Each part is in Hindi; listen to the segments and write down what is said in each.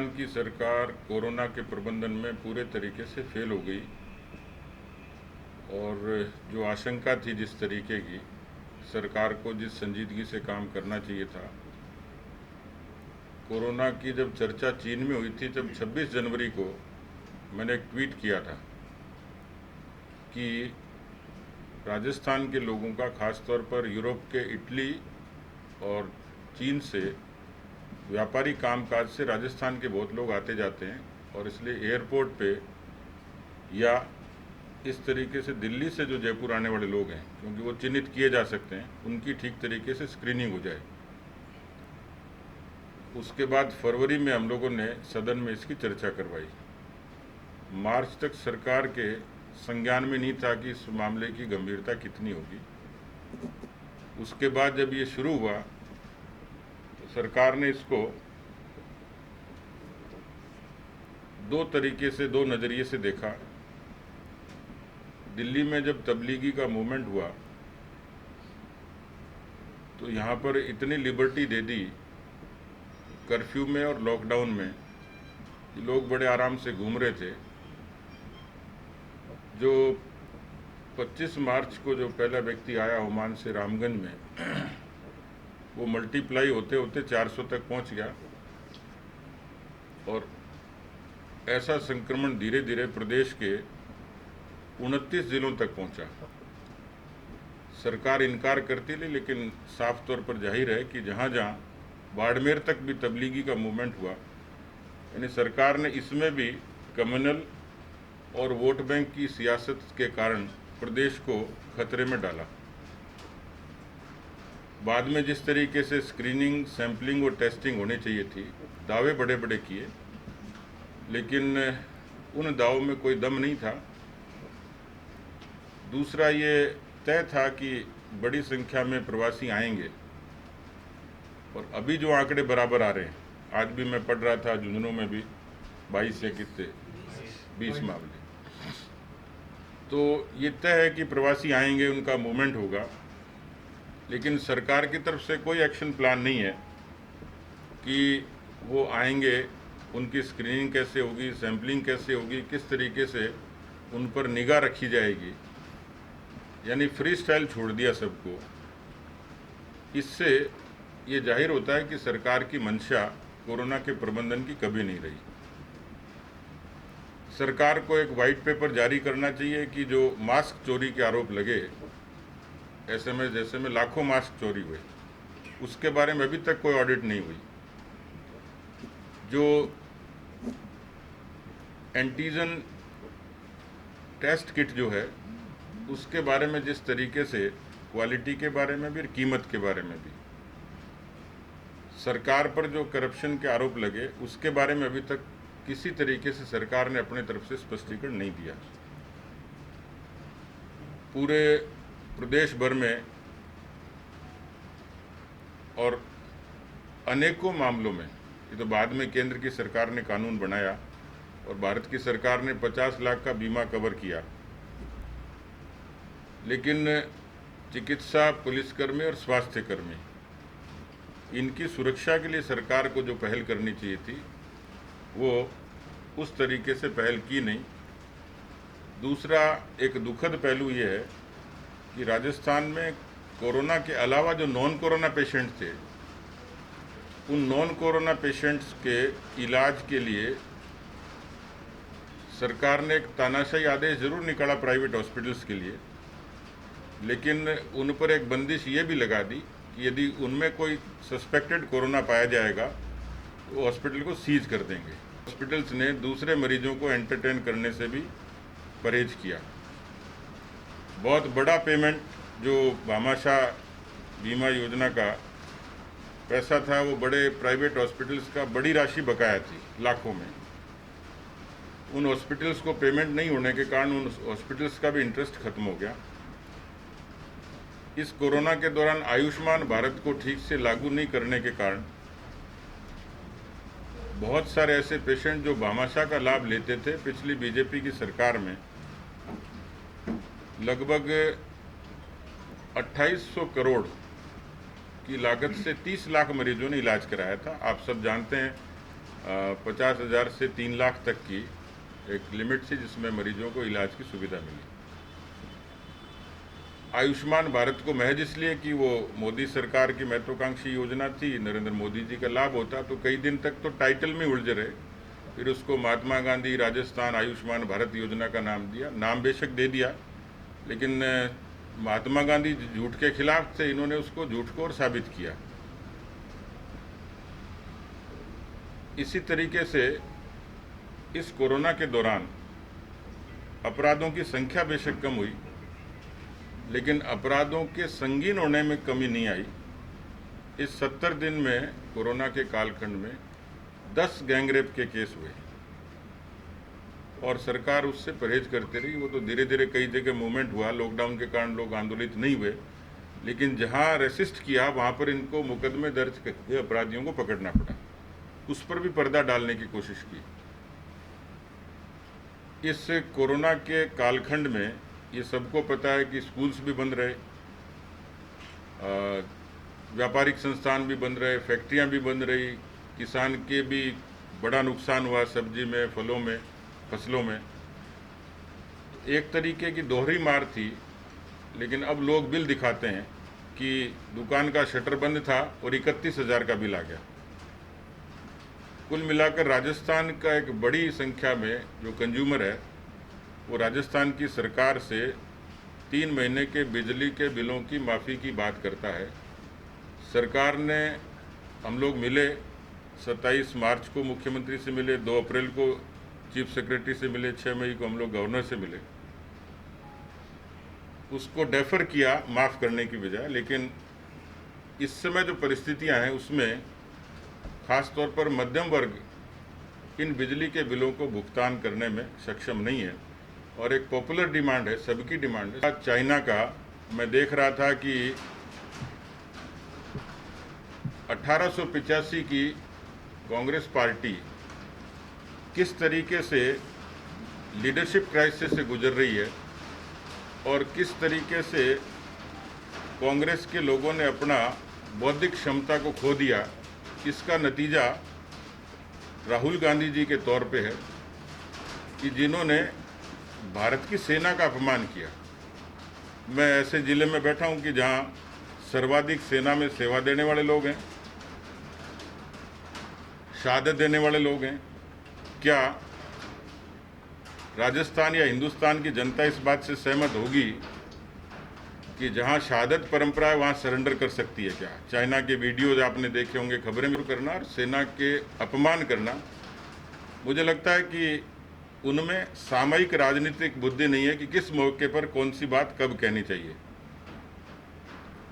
राजस्थान की सरकार कोरोना के प्रबंधन में पूरे तरीके से फेल हो गई और जो आशंका थी जिस तरीके की सरकार को जिस संजीदगी से काम करना चाहिए था, कोरोना की जब चर्चा चीन में हुई थी, जब 26 जनवरी को मैंने एक ट्वीट किया था कि राजस्थान के लोगों का, ख़ास तौर पर यूरोप के इटली और चीन से व्यापारी कामकाज से राजस्थान के बहुत लोग आते जाते हैं और इसलिए एयरपोर्ट पे या इस तरीके से दिल्ली से जो जयपुर आने वाले लोग हैं, क्योंकि वो चिन्हित किए जा सकते हैं, उनकी ठीक तरीके से स्क्रीनिंग हो जाए। उसके बाद फरवरी में हम लोगों ने सदन में इसकी चर्चा करवाई। मार्च तक सरकार के संज्ञान में नहीं था कि इस मामले की गंभीरता कितनी होगी। उसके बाद जब ये शुरू हुआ तो सरकार ने इसको दो तरीके से, दो नज़रिए से देखा। दिल्ली में जब तबलीगी का मूवमेंट हुआ तो यहाँ पर इतनी लिबर्टी दे दी कर्फ्यू में और लॉकडाउन में कि लोग बड़े आराम से घूम रहे थे। जो 25 मार्च को जो पहला व्यक्ति आया ओमान से रामगंज में, वो मल्टीप्लाई होते होते 400 तक पहुंच गया और ऐसा संक्रमण धीरे धीरे प्रदेश के 29 जिलों तक पहुंचा। सरकार इनकार करती रही, लेकिन साफ तौर पर जाहिर है कि जहां जहां बाड़मेर तक भी तबलीगी का मूवमेंट हुआ, यानी सरकार ने इसमें भी कम्युनल और वोट बैंक की सियासत के कारण प्रदेश को खतरे में डाला। बाद में जिस तरीके से स्क्रीनिंग, सैंपलिंग और टेस्टिंग होनी चाहिए थी, दावे बड़े बड़े किए, लेकिन उन दावों में कोई दम नहीं था। दूसरा ये तय था कि बड़ी संख्या में प्रवासी आएंगे और अभी जो आंकड़े बराबर आ रहे हैं, आज भी मैं पढ़ रहा था झुंझुनू में भी 22 से कितने 20 मामले, तो ये तय है कि प्रवासी आएंगे, उनका मूवमेंट होगा। लेकिन सरकार की तरफ से कोई एक्शन प्लान नहीं है कि वो आएंगे, उनकी स्क्रीनिंग कैसे होगी, सैंपलिंग कैसे होगी, किस तरीके से उन पर निगाह रखी जाएगी। यानी फ्री स्टाइल छोड़ दिया सबको। इससे ये जाहिर होता है कि सरकार की मंशा कोरोना के प्रबंधन की कभी नहीं रही। सरकार को एक वाइट पेपर जारी करना चाहिए कि जो मास्क चोरी के आरोप लगे, ऐसे में जैसे में लाखों मास्क चोरी हुए, उसके बारे में अभी तक कोई ऑडिट नहीं हुई। जो एंटीजन टेस्ट किट जो है, उसके बारे में जिस तरीके से, क्वालिटी के बारे में भी और कीमत के बारे में भी, सरकार पर जो करप्शन के आरोप लगे, उसके बारे में अभी तक किसी तरीके से सरकार ने अपने तरफ से स्पष्टीकरण नहीं दिया। पूरे प्रदेश भर में और अनेकों मामलों में, ये तो बाद में केंद्र की सरकार ने कानून बनाया और भारत की सरकार ने 50 लाख का बीमा कवर किया, लेकिन चिकित्सा, पुलिसकर्मी और स्वास्थ्यकर्मी, इनकी सुरक्षा के लिए सरकार को जो पहल करनी चाहिए थी, वो उस तरीके से पहल की नहीं। दूसरा एक दुखद पहलू ये है कि राजस्थान में कोरोना के अलावा जो नॉन कोरोना पेशेंट थे, उन नॉन कोरोना पेशेंट्स के इलाज के लिए सरकार ने एक तानाशाही आदेश जरूर निकाला प्राइवेट हॉस्पिटल्स के लिए, लेकिन उन पर एक बंदिश ये भी लगा दी कि यदि उनमें कोई सस्पेक्टेड कोरोना पाया जाएगा तो हॉस्पिटल को सीज कर देंगे। हॉस्पिटल्स ने दूसरे मरीजों को एंटरटेन करने से भी परहेज किया। बहुत बड़ा पेमेंट जो भामाशाह बीमा योजना का पैसा था, वो बड़े प्राइवेट हॉस्पिटल्स का बड़ी राशि बकाया थी, लाखों में। उन हॉस्पिटल्स को पेमेंट नहीं होने के कारण उन हॉस्पिटल्स का भी इंटरेस्ट खत्म हो गया। इस कोरोना के दौरान आयुष्मान भारत को ठीक से लागू नहीं करने के कारण बहुत सारे ऐसे पेशेंट जो भामाशाह का लाभ लेते थे, पिछली बीजेपी की सरकार में लगभग 2800 करोड़ की लागत से 30 लाख मरीजों ने इलाज कराया था। आप सब जानते हैं 50,000 से 3 लाख तक की एक लिमिट थी जिसमें मरीजों को इलाज की सुविधा मिली। आयुष्मान भारत को महज इसलिए कि वो मोदी सरकार की महत्वाकांक्षी योजना थी, नरेंद्र मोदी जी का लाभ होता, तो कई दिन तक तो टाइटल में उलझे रहे। फिर उसको महात्मा गांधी राजस्थान आयुष्मान भारत योजना का नाम दिया, नाम बेशक दे दिया, लेकिन महात्मा गांधी झूठ के खिलाफ थे, इन्होंने उसको झूठ को और साबित किया। इसी तरीके से इस कोरोना के दौरान अपराधों की संख्या बेशक कम हुई, लेकिन अपराधों के संगीन होने में कमी नहीं आई। इस 70 दिन में कोरोना के कालखंड में 10 गैंगरेप के केस हुए और सरकार उससे परहेज करती रही। वो तो धीरे धीरे कई जगह मूवमेंट हुआ, लॉकडाउन के कारण लोग आंदोलित नहीं हुए, लेकिन जहां रेसिस्ट किया वहां पर इनको मुकदमे दर्ज करके अपराधियों को पकड़ना पड़ा, उस पर भी पर्दा डालने की कोशिश की। इस कोरोना के कालखंड में ये सबको पता है कि स्कूल्स भी बंद रहे, व्यापारिक संस्थान भी बंद रहे, फैक्ट्रियां भी बंद रही, किसान के भी बड़ा नुकसान हुआ, सब्जी में, फलों में, फसलों में। एक तरीके की दोहरी मार थी, लेकिन अब लोग बिल दिखाते हैं कि दुकान का शटर बंद था और 31,000 का बिल आ गया। कुल मिलाकर राजस्थान का एक बड़ी संख्या में जो कंज्यूमर है वो राजस्थान की सरकार से 3 महीने के बिजली के बिलों की माफ़ी की बात करता है। सरकार ने, हम लोग मिले 27 मार्च को मुख्यमंत्री से मिले, 2 अप्रैल को चीफ सेक्रेटरी से मिले, 6 मई को हम लोग गवर्नर से मिले, उसको डेफर किया माफ़ करने की बजाय। लेकिन इस समय जो परिस्थितियां हैं उसमें खास तौर पर मध्यम वर्ग इन बिजली के बिलों को भुगतान करने में सक्षम नहीं है और एक पॉपुलर डिमांड है, सबकी डिमांड है। चाइना का मैं देख रहा था कि 1885 की कांग्रेस पार्टी किस तरीके से लीडरशिप क्राइसिस से गुजर रही है और किस तरीके से कांग्रेस के लोगों ने अपना बौद्धिक क्षमता को खो दिया, इसका नतीजा राहुल गांधी जी के तौर पे है कि जिन्होंने भारत की सेना का अपमान किया। मैं ऐसे ज़िले में बैठा हूं कि जहां सर्वाधिक सेना में सेवा देने वाले लोग हैं, शहादत देने वाले लोग हैं। क्या राजस्थान या हिंदुस्तान की जनता इस बात से सहमत होगी कि जहां शहादत परंपरा है वहां सरेंडर कर सकती है? क्या चाइना के वीडियोज आपने देखे होंगे, खबरें में करना और सेना के अपमान करना, मुझे लगता है कि उनमें सामयिक राजनीतिक बुद्धि नहीं है कि किस मौके पर कौन सी बात कब कहनी चाहिए।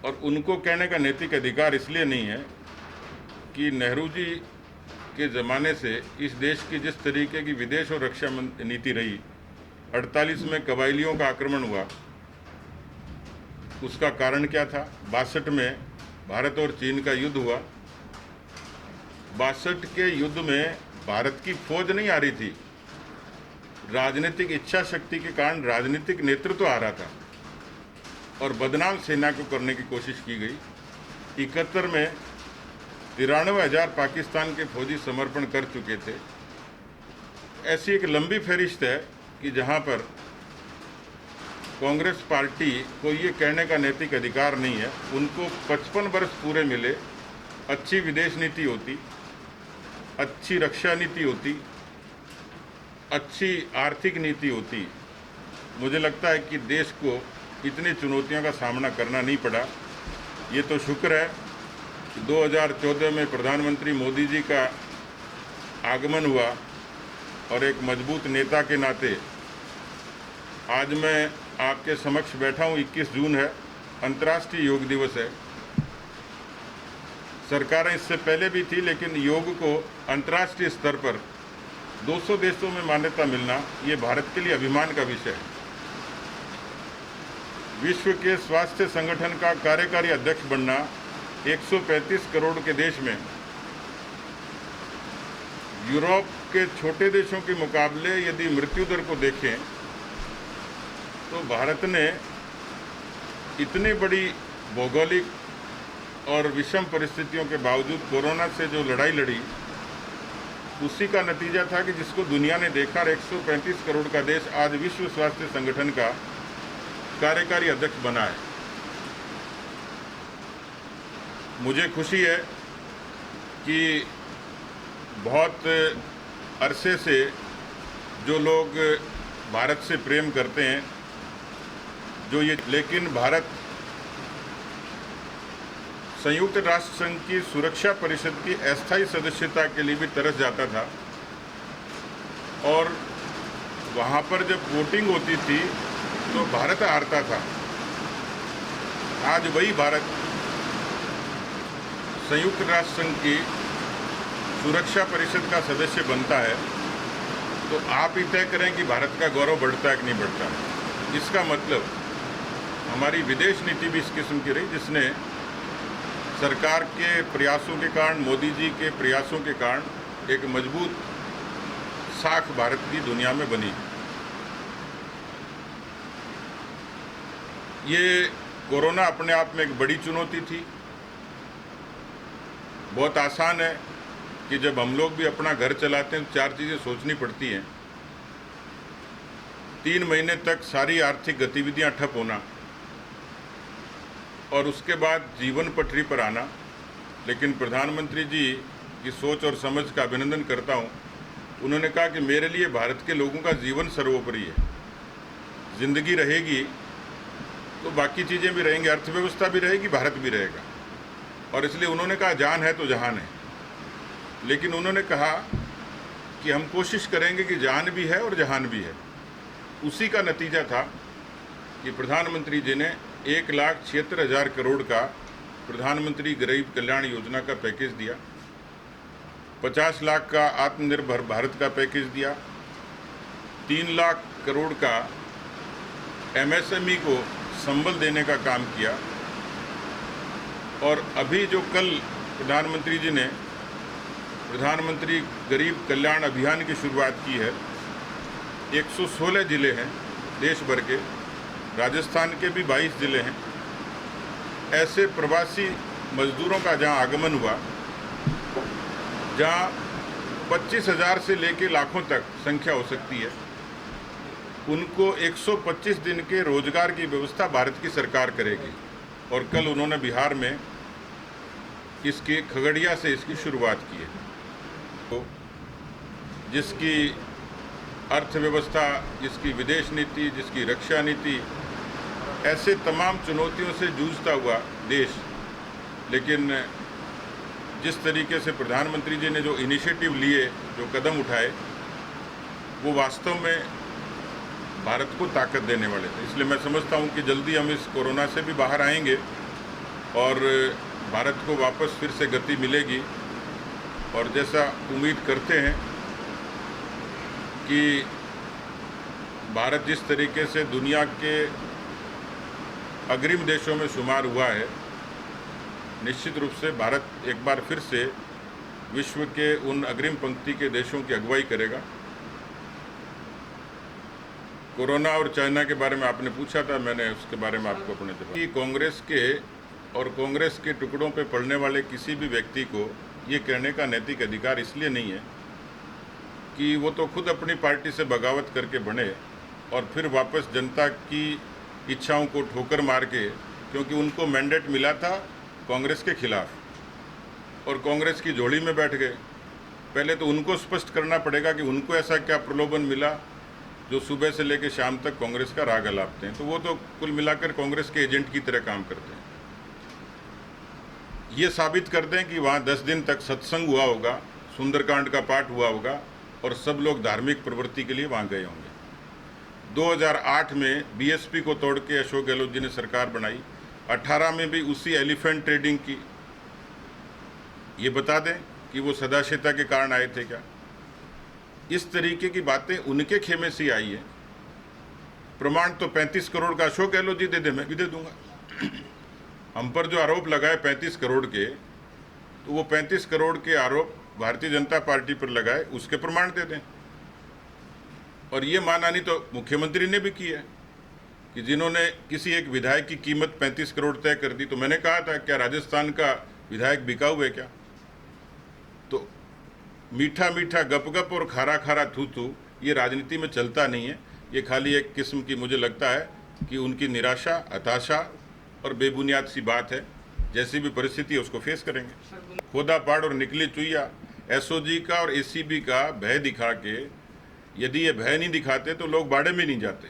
और उनको कहने का नैतिक अधिकार इसलिए नहीं है कि नेहरू जी के ज़माने से इस देश की जिस तरीके की विदेश और रक्षा नीति रही, 48 में कबायलियों का आक्रमण हुआ, उसका कारण क्या था? 62 में भारत और चीन का युद्ध हुआ। 62 के युद्ध में भारत की फौज नहीं आ रही थी, राजनीतिक इच्छा शक्ति के कारण राजनीतिक नेतृत्व आ रहा था और बदनाम सेना को करने की कोशिश की गई। 71 में 93,000 पाकिस्तान के फौजी समर्पण कर चुके थे। ऐसी एक लंबी फहरिस्त है कि जहां पर कांग्रेस पार्टी को ये कहने का नैतिक अधिकार नहीं है। उनको 55 वर्ष पूरे मिले, अच्छी विदेश नीति होती, अच्छी रक्षा नीति होती, अच्छी आर्थिक नीति होती, मुझे लगता है कि देश को इतनी चुनौतियों का सामना करना नहीं पड़ा। ये तो शुक्र है कि 2014 में प्रधानमंत्री मोदी जी का आगमन हुआ और एक मजबूत नेता के नाते आज मैं आपके समक्ष बैठा हूँ। 21 जून है, अंतर्राष्ट्रीय योग दिवस है। सरकारें इससे पहले भी थी, लेकिन योग को अंतर्राष्ट्रीय स्तर पर 200 देशों में मान्यता मिलना ये भारत के लिए अभिमान का विषय है। विश्व के स्वास्थ्य संगठन का कार्यकारी अध्यक्ष बनना 135 करोड़ के देश में यूरोप के छोटे देशों के मुकाबले यदि मृत्यु दर को देखें तो भारत ने इतनी बड़ी भौगोलिक और विषम परिस्थितियों के बावजूद कोरोना से जो लड़ाई लड़ी, उसी का नतीजा था कि जिसको दुनिया ने देखा और 135 करोड़ का देश आज विश्व स्वास्थ्य संगठन का कार्यकारी अध्यक्ष बना है। मुझे खुशी है कि बहुत अरसे से जो लोग भारत से प्रेम करते हैं, लेकिन भारत संयुक्त राष्ट्र संघ की सुरक्षा परिषद की अस्थायी सदस्यता के लिए भी तरस जाता था, और वहाँ पर जब वोटिंग होती थी तो भारत हारता था। आज वही भारत संयुक्त राष्ट्र संघ की सुरक्षा परिषद का सदस्य बनता है, तो आप ही तय करें कि भारत का गौरव बढ़ता है कि नहीं बढ़ता है। इसका मतलब हमारी विदेश नीति भी इस किस्म की रही, जिसने सरकार के प्रयासों के कारण, मोदी जी के प्रयासों के कारण एक मजबूत साख भारत की दुनिया में बनी। ये कोरोना अपने आप में एक बड़ी चुनौती थी। बहुत आसान है कि जब हम लोग भी अपना घर चलाते हैं तो 4 चीज़ें सोचनी पड़ती हैं। 3 महीने तक सारी आर्थिक गतिविधियां ठप होना और उसके बाद जीवन पटरी पर आना। लेकिन प्रधानमंत्री जी की सोच और समझ का अभिनंदन करता हूं। उन्होंने कहा कि मेरे लिए भारत के लोगों का जीवन सर्वोपरि है। जिंदगी रहेगी तो बाकी चीज़ें भी रहेंगी, अर्थव्यवस्था भी रहेगी, भारत भी रहेगा। और इसलिए उन्होंने कहा जान है तो जहान है। लेकिन उन्होंने कहा कि हम कोशिश करेंगे कि जान भी है और जहान भी है। उसी का नतीजा था कि प्रधानमंत्री जी ने 1,76,000 करोड़ का प्रधानमंत्री गरीब कल्याण योजना का पैकेज दिया, 50 लाख का आत्मनिर्भर भारत का पैकेज दिया, 3 लाख करोड़ का MSME को संबल देने का काम किया। और अभी जो कल प्रधानमंत्री जी ने प्रधानमंत्री गरीब कल्याण अभियान की शुरुआत की है, 116 ज़िले हैं देश भर के, राजस्थान के भी 22 ज़िले हैं। ऐसे प्रवासी मजदूरों का जहां आगमन हुआ, जहां 25,000 से लेकर लाखों तक संख्या हो सकती है, उनको 125 दिन के रोजगार की व्यवस्था भारत की सरकार करेगी। और कल उन्होंने बिहार में इसके खगड़िया से इसकी शुरुआत की है। तो जिसकी अर्थव्यवस्था, जिसकी विदेश नीति, जिसकी रक्षा नीति, ऐसे तमाम चुनौतियों से जूझता हुआ देश, लेकिन जिस तरीके से प्रधानमंत्री जी ने जो इनिशिएटिव लिए, जो कदम उठाए, वो वास्तव में भारत को ताकत देने वाले थे। इसलिए मैं समझता हूँ कि जल्दी हम इस कोरोना से भी बाहर आएंगे और भारत को वापस फिर से गति मिलेगी। और जैसा उम्मीद करते हैं कि भारत जिस तरीके से दुनिया के अग्रिम देशों में शुमार हुआ है, निश्चित रूप से भारत एक बार फिर से विश्व के उन अग्रिम पंक्ति के देशों की अगुवाई करेगा। कोरोना और चाइना के बारे में आपने पूछा था, मैंने उसके बारे में आपको अपने जवाब कि कांग्रेस के और कांग्रेस के टुकड़ों पे पड़ने वाले किसी भी व्यक्ति को ये कहने का नैतिक अधिकार इसलिए नहीं है कि वो तो खुद अपनी पार्टी से बगावत करके बने और फिर वापस जनता की इच्छाओं को ठोकर मार के, क्योंकि उनको मैंडेट मिला था कांग्रेस के खिलाफ और कांग्रेस की झोली में बैठ गए। पहले तो उनको स्पष्ट करना पड़ेगा कि उनको ऐसा क्या प्रलोभन मिला जो सुबह से लेकर शाम तक कांग्रेस का राग अलापते हैं। तो वो तो कुल मिलाकर कांग्रेस के एजेंट की तरह काम करते हैं। ये साबित कर दें कि वहाँ 10 दिन तक सत्संग हुआ होगा, सुंदरकांड का पाठ हुआ होगा और सब लोग धार्मिक प्रवृत्ति के लिए वहाँ गए होंगे। 2008 में बीएसपी को तोड़ के अशोक गहलोत जी ने सरकार बनाई, 18 में भी उसी एलिफेंट ट्रेडिंग की। ये बता दें कि वो सदाशिवता के कारण आए थे क्या? इस तरीके की बातें उनके खेमे से आई है। प्रमाण तो 35 करोड़ का अशोक गहलोत जी दे दे, मैं भी दे दूंगा। हम पर जो आरोप लगाए 35 करोड़ के, तो वो 35 करोड़ के आरोप भारतीय जनता पार्टी पर लगाए, उसके प्रमाण दे दें। और ये मानहानि तो मुख्यमंत्री ने भी की है कि जिन्होंने किसी एक विधायक की कीमत 35 करोड़ तय कर दी। तो मैंने कहा था क्या राजस्थान का विधायक बिका हुआ है क्या? तो मीठा मीठा गप गप और खारा खारा थू थू ये राजनीति में चलता नहीं है। ये खाली एक किस्म की, मुझे लगता है कि उनकी निराशा, हताशा और बेबुनियाद सी बात है। जैसी भी परिस्थिति है उसको फेस करेंगे। खोदा पाड़ और निकली चुईया, एसओजी का और एसीबी का भय दिखा के, यदि ये भय नहीं दिखाते तो लोग बाड़े में नहीं जाते।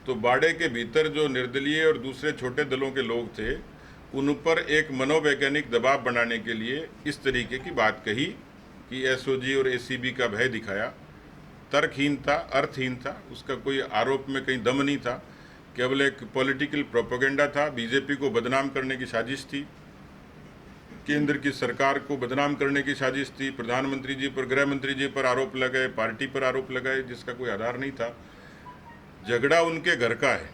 तो बाड़े के भीतर जो निर्दलीय और दूसरे छोटे दलों के लोग थे, उन पर एक मनोवैज्ञानिक दबाव बनाने के लिए इस तरीके की बात कही कि एसओजी और एसीबी का भय दिखाया। तर्कहीन था, अर्थहीन था, उसका कोई आरोप में कहीं दम नहीं था, केवल एक पॉलिटिकल प्रोपेगेंडा था। बीजेपी को बदनाम करने की साजिश थी, केंद्र की सरकार को बदनाम करने की साजिश थी। प्रधानमंत्री जी पर, गृह मंत्री जी पर आरोप लगाए, पार्टी पर आरोप लगाए, जिसका कोई आधार नहीं था। झगड़ा उनके घर का है,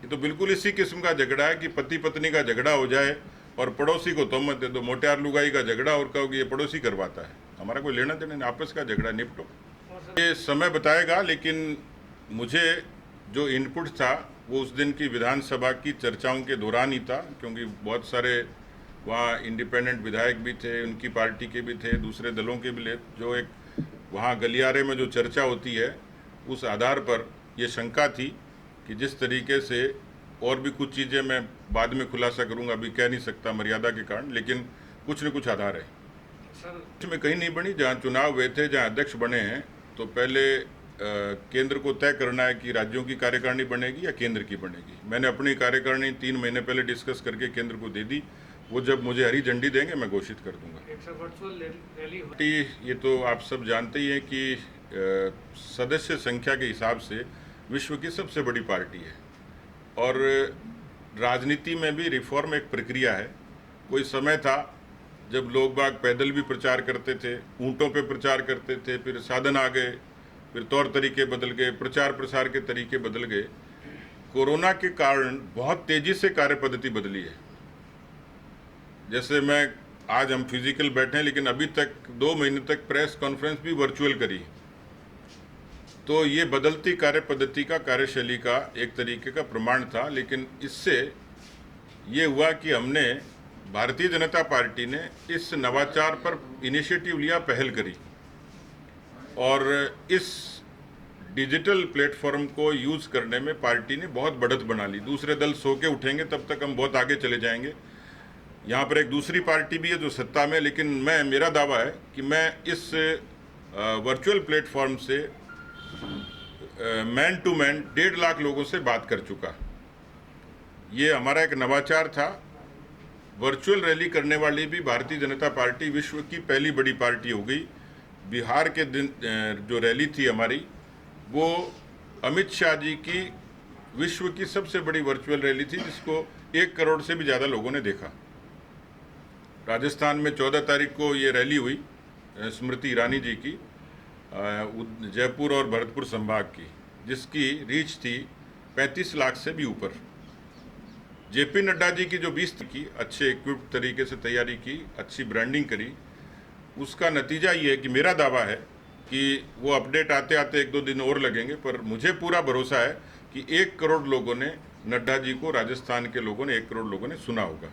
ये तो बिल्कुल इसी किस्म का झगड़ा है कि पति पत्नी का झगड़ा हो जाए और पड़ोसी को तोहमत दे दो। मोटियार लुगाई का झगड़ा और कहोगे ये पड़ोसी करवाता है, हमारा कोई लेना देना नहीं, आपस का झगड़ा निपटो। ये समय बताएगा, लेकिन मुझे जो इनपुट था वो उस दिन की विधानसभा की चर्चाओं के दौरान ही था, क्योंकि बहुत सारे वहाँ इंडिपेंडेंट विधायक भी थे, उनकी पार्टी के भी थे, दूसरे दलों के भी थे। जो एक वहाँ गलियारे में जो चर्चा होती है, उस आधार पर ये शंका थी कि जिस तरीके से, और भी कुछ चीज़ें मैं बाद में खुलासा करूँगा, अभी कह नहीं सकता मर्यादा के कारण, लेकिन कुछ न कुछ आधार है। इसमें कहीं नहीं बनी। जहाँ चुनाव हुए थे, जहाँ अध्यक्ष बने हैं, तो पहले केंद्र को तय करना है कि राज्यों की कार्यकारिणी बनेगी या केंद्र की बनेगी। मैंने अपनी कार्यकारिणी 3 महीने पहले डिस्कस करके केंद्र को दे दी। वो जब मुझे हरी झंडी देंगे मैं घोषित कर दूंगा। वर्चुअल रैली, ये तो आप सब जानते ही हैं कि सदस्य संख्या के हिसाब से विश्व की सबसे बड़ी पार्टी है, और राजनीति में भी रिफॉर्म एक प्रक्रिया है। कोई समय था जब लोग बाग पैदल भी प्रचार करते थे, ऊँटों पे प्रचार करते थे, फिर साधन आ गए, फिर तौर तरीके बदल गए, प्रचार प्रसार के तरीके बदल गए। कोरोना के कारण बहुत तेज़ी से कार्य पद्धति बदली है। जैसे आज हम फिजिकल बैठे हैं, लेकिन अभी तक 2 महीने तक प्रेस कॉन्फ्रेंस भी वर्चुअल करी। तो ये बदलती कार्य पद्धति का, कार्यशैली का एक तरीके का प्रमाण था। लेकिन इससे ये हुआ कि हमने, भारतीय जनता पार्टी ने इस नवाचार पर इनिशिएटिव लिया, पहल करी, और इस डिजिटल प्लेटफॉर्म को यूज़ करने में पार्टी ने बहुत बढ़त बना ली। दूसरे दल सो के उठेंगे तब तक हम बहुत आगे चले जाएंगे। यहाँ पर एक दूसरी पार्टी भी है जो सत्ता में, लेकिन मेरा दावा है कि मैं इस वर्चुअल प्लेटफॉर्म से मैन टू मैन 1.5 लाख लोगों से बात कर चुका। ये हमारा एक नवाचार था। वर्चुअल रैली करने वाली भी भारतीय जनता पार्टी विश्व की पहली बड़ी पार्टी हो गई। बिहार के दिन जो रैली थी हमारी, वो अमित शाह जी की विश्व की सबसे बड़ी वर्चुअल रैली थी, जिसको 1 करोड़ से भी ज़्यादा लोगों ने देखा। राजस्थान में 14 तारीख को ये रैली हुई, स्मृति ईरानी जी की, जयपुर और भरतपुर संभाग की, जिसकी रीच थी 35 लाख से भी ऊपर। जेपी नड्डा जी की जो 20 की अच्छे इक्विप्ड तरीके से तैयारी की, अच्छी ब्रांडिंग करी, उसका नतीजा ये है कि मेरा दावा है कि वो अपडेट आते आते 1-2 दिन और लगेंगे, पर मुझे पूरा भरोसा है कि 1 करोड़ लोगों ने नड्डा जी को, राजस्थान के लोगों ने, 1 करोड़ लोगों ने सुना होगा।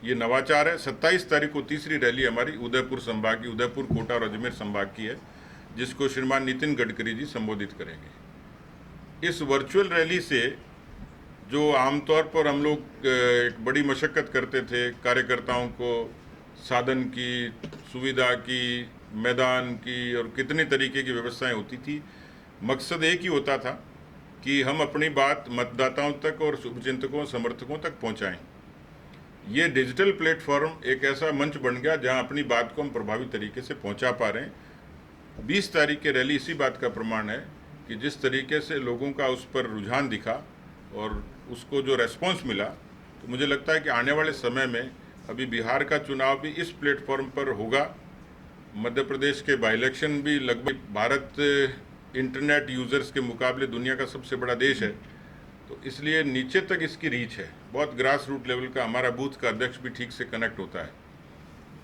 ये नवाचार है। 27 तारीख को तीसरी रैली हमारी उदयपुर संभाग की, उदयपुर, कोटा और अजमेर संभाग की है, जिसको श्रीमान नितिन गडकरी जी संबोधित करेंगे। इस वर्चुअल रैली से जो आमतौर पर हम लोग एक बड़ी मशक्क़त करते थे, कार्यकर्ताओं को साधन की, सुविधा की, मैदान की, और कितने तरीके की व्यवस्थाएं होती थी, मकसद एक ही होता था कि हम अपनी बात मतदाताओं तक और शुभचिंतकों, समर्थकों तक पहुंचाएं। ये डिजिटल प्लेटफॉर्म एक ऐसा मंच बन गया जहां अपनी बात को हम प्रभावी तरीके से पहुंचा पा रहे हैं। 20 तारीख की रैली इसी बात का प्रमाण है कि जिस तरीके से लोगों का उस पर रुझान दिखा और उसको जो रेस्पॉन्स मिला, तो मुझे लगता है कि आने वाले समय में, अभी बिहार का चुनाव भी इस प्लेटफॉर्म पर होगा, मध्य प्रदेश के बाई इलेक्शन भी लगभग, भारत इंटरनेट यूज़र्स के मुकाबले दुनिया का सबसे बड़ा देश है, तो इसलिए नीचे तक इसकी रीच है। बहुत ग्रास रूट लेवल का हमारा बूथ का अध्यक्ष भी ठीक से कनेक्ट होता है,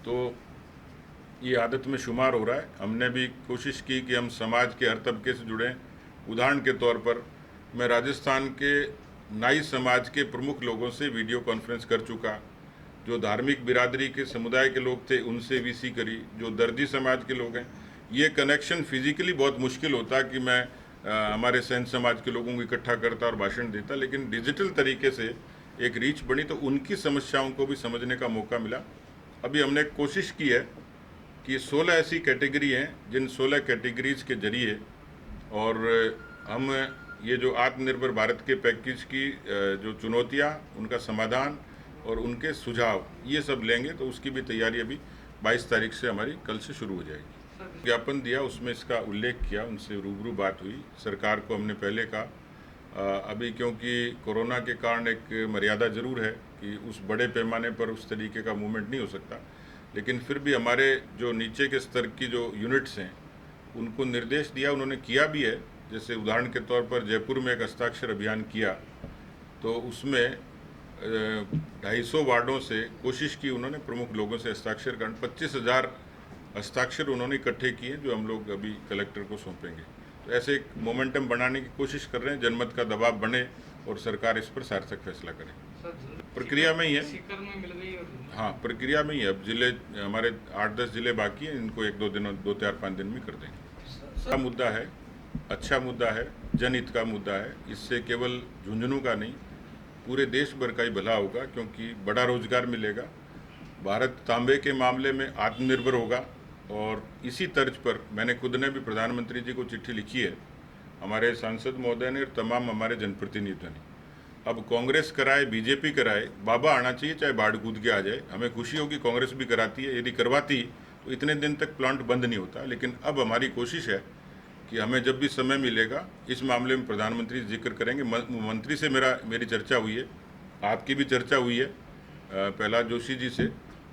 तो ये आदत में शुमार हो रहा है। हमने भी कोशिश की कि हम समाज के हर तबके से जुड़ें। उदाहरण के तौर पर मैं राजस्थान के नाई समाज के प्रमुख लोगों से वीडियो कॉन्फ्रेंस कर चुका, जो धार्मिक बिरादरी के समुदाय के लोग थे उनसे वीसी करी, जो दर्जी समाज के लोग हैं। ये कनेक्शन फिजिकली बहुत मुश्किल होता कि मैं हमारे सैन समाज के लोगों को इकट्ठा करता और भाषण देता, लेकिन डिजिटल तरीके से एक रीच बनी तो उनकी समस्याओं को भी समझने का मौका मिला। अभी हमने कोशिश की है कि 16 ऐसी कैटेगरी हैं जिन 16 कैटेगरीज के जरिए और हम ये जो आत्मनिर्भर भारत के पैकेज की जो चुनौतियाँ, उनका समाधान और उनके सुझाव ये सब लेंगे, तो उसकी भी तैयारी अभी 22 तारीख से हमारी कल से शुरू हो जाएगी। ज्ञापन दिया, उसमें इसका उल्लेख किया, उनसे रूबरू बात हुई। सरकार को हमने पहले कहा अभी क्योंकि कोरोना के कारण एक मर्यादा ज़रूर है कि उस बड़े पैमाने पर उस तरीके का मूवमेंट नहीं हो सकता, लेकिन फिर भी हमारे जो नीचे के स्तर की जो यूनिट्स हैं उनको निर्देश दिया, उन्होंने किया भी है। जैसे उदाहरण के तौर पर जयपुर में एक हस्ताक्षर अभियान किया, तो उसमें 250 वार्डों से कोशिश की उन्होंने प्रमुख लोगों से हस्ताक्षर करने, 25,000 हस्ताक्षर उन्होंने इकट्ठे किए जो हम लोग अभी कलेक्टर को सौंपेंगे। तो ऐसे एक मोमेंटम बनाने की कोशिश कर रहे हैं, जनमत का दबाव बने और सरकार इस पर सार्थक फैसला करे। प्रक्रिया में ही है, हाँ प्रक्रिया में ही है। अब जिले हमारे 8-10 जिले बाकी हैं, इनको 1-2 दिनों 2-4-5 दिन में कर देंगे। अच्छा मुद्दा है, अच्छा मुद्दा है, जनहित का मुद्दा है। इससे केवल झुंझुनू का नहीं पूरे देश भर का ही भला होगा, क्योंकि बड़ा रोजगार मिलेगा, भारत तांबे के मामले में आत्मनिर्भर होगा। और इसी तर्ज पर मैंने खुद ने भी प्रधानमंत्री जी को चिट्ठी लिखी है, हमारे सांसद महोदय ने और तमाम हमारे जनप्रतिनिधियों ने। अब कांग्रेस कराए, बीजेपी कराए, बाबा आना चाहिए, चाहे बाढ़ कूद के आ जाए। हमें खुशी होगी कांग्रेस भी कराती है, यदि करवाती तो इतने दिन तक प्लांट बंद नहीं होता। लेकिन अब हमारी कोशिश है कि हमें जब भी समय मिलेगा इस मामले में प्रधानमंत्री जिक्र करेंगे। मंत्री से मेरी चर्चा हुई है, आपकी भी चर्चा हुई है प्रहलाद जोशी जी से।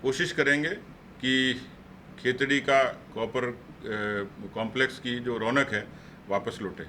कोशिश करेंगे कि खेतड़ी का कॉपर कॉम्प्लेक्स की जो रौनक है वापस लौटे।